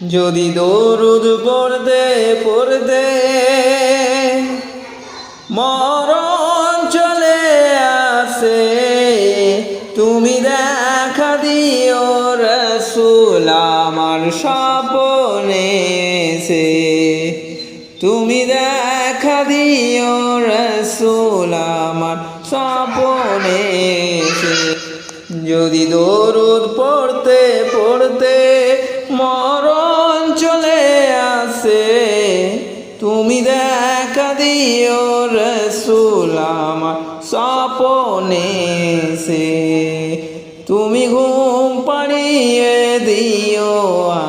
যদি দরুদ পড়তে পড়তে মরণ চলে আসে, তুমি দেখা দিও রাসূল আমার স্বপ্নে এসে। তুমি দেখা দিও রাসূল আমার স্বপ্নে এসে। যদি দরুদ পড়তে পড়তে মরণ চলে আসে, তুমি দেখা দিও রাসূল আমার স্বপ্নে এসে। তুমি ঘুম পাড়িয়ে দিও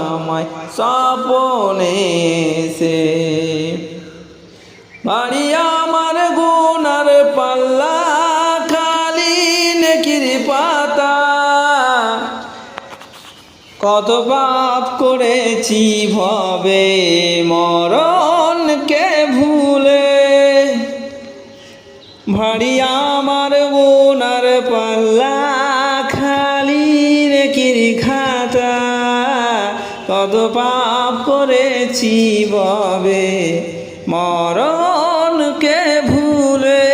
আমায় স্বপ্নে এসে। বাড়ি আমার গুনার পাল্লা খালি নেকির পাতা, কত পাপ করেছি ভবে মরণকে ভুলে। ভারী আমার গুনার পাল্লা খালি নেকির খাতা, কত পাপ করেছি ভবে মরণকে ভুলে।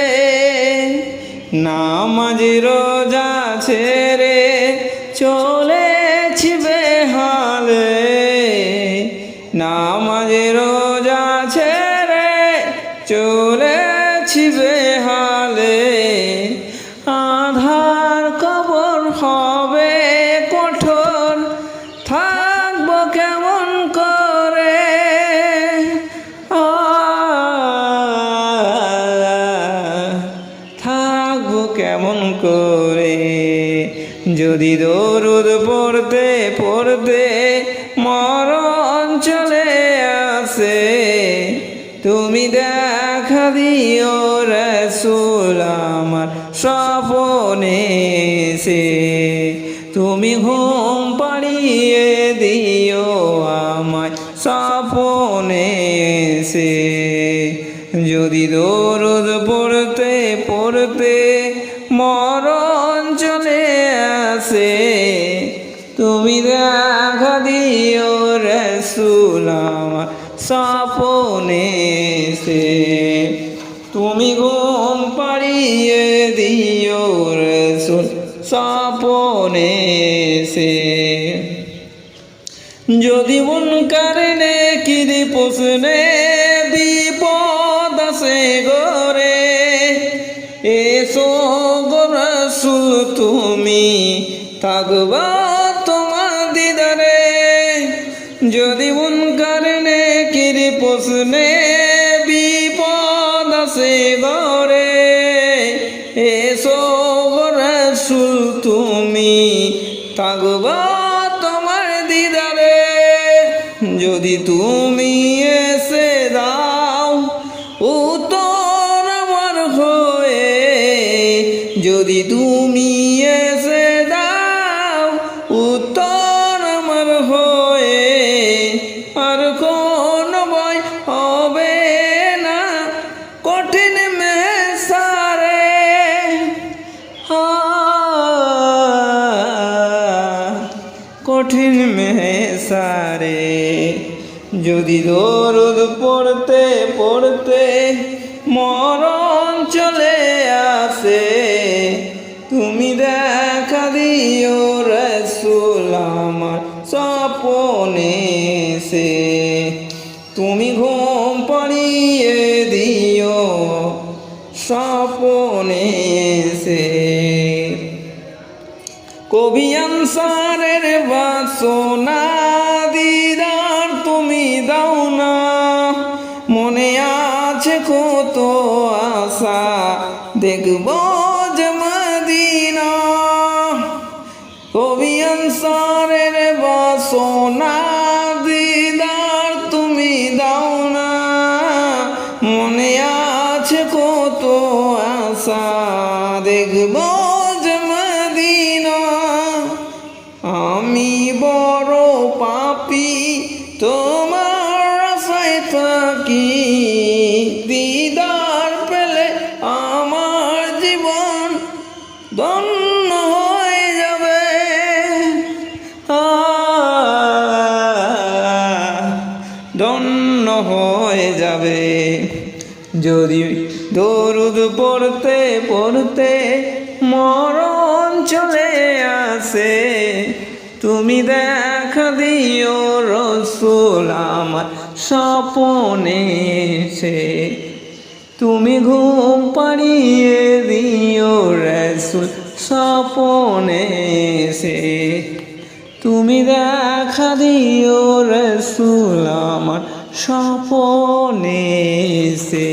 নামাজ রোজা ছেড়ে চলেছি বেহালে, নামাজ রোজা ছেড়ে চলেছি বেহালে। আধার কবর হবে কঠোর, থাকবো কেমন করে। থাকবো কেমন করে। যদি দরুদ পড়তে পড়তে মরণ চলে আসে, তুমি দেখা দিও রাসূল আমার স্বপ্নে এসে। তুমি ঘুম পাড়িয়ে দিও আমায় স্বপ্নে এসে। যদি দরুদ পড়তে পড়তে মরণ চলে আসে, তুমি দেখা দিও রাসূল আমার স্বপ্নে এসে। তুমি ঘুম পাড়িয়ে দিও রাসূল স্বপ্নে এসে। যদি মুনকার নেকির প্রশ্নে বিপদ আসে ঘরে, এসো গো রাসূল তুমি থাকবা তোমার দিদারে। যদি মুনকার নেকির প্রশ্নে বিপদ আসে ঘরে, এসো গো রাসূল তুমি থাকবা তোমার দিদারে। যদি তুমি এসে দাও উত্তর আমার হয়ে, যদি তুমি এসে দাও উত্তর আমার হয়ে, আর কোন ভয় হবে না কঠিন মেসারে। কঠিন মেসারে। যদি দরুদ পড়তে পড়তে মরণ চলে আসে, তুমি দেখা দিও রাসূল আমার স্বপ্নে এসে। তুমি ঘুম পাড়িয়ে দিও স্বপ্নে এসে। কবি আনসারের বাসনা দিদার তুমি দাও না, মনে আছে কত আশা দেখব যে মদিনা। কবি আনসারের বাসনা দিদার তুমি দাও না, মনে আছে কত আশা দেখব যে মদিনা। আমি বড় পাপী তোমার আশায় থাকি, দিদার পেলে আমার জীবন ধন্য হয়ে যাবে। ধন্য হয়ে যাবে। যদি দরুদ পড়তে পড়তে মরণ চলে আসে, তুমি দেখা দিও রসুল আমার স্বপনে এসে। তুমি ঘুম পাড়িয়ে দিও রসুল স্বপনে এসে। তুমি দেখা দিও রসুল আমার স্বপনে এসে।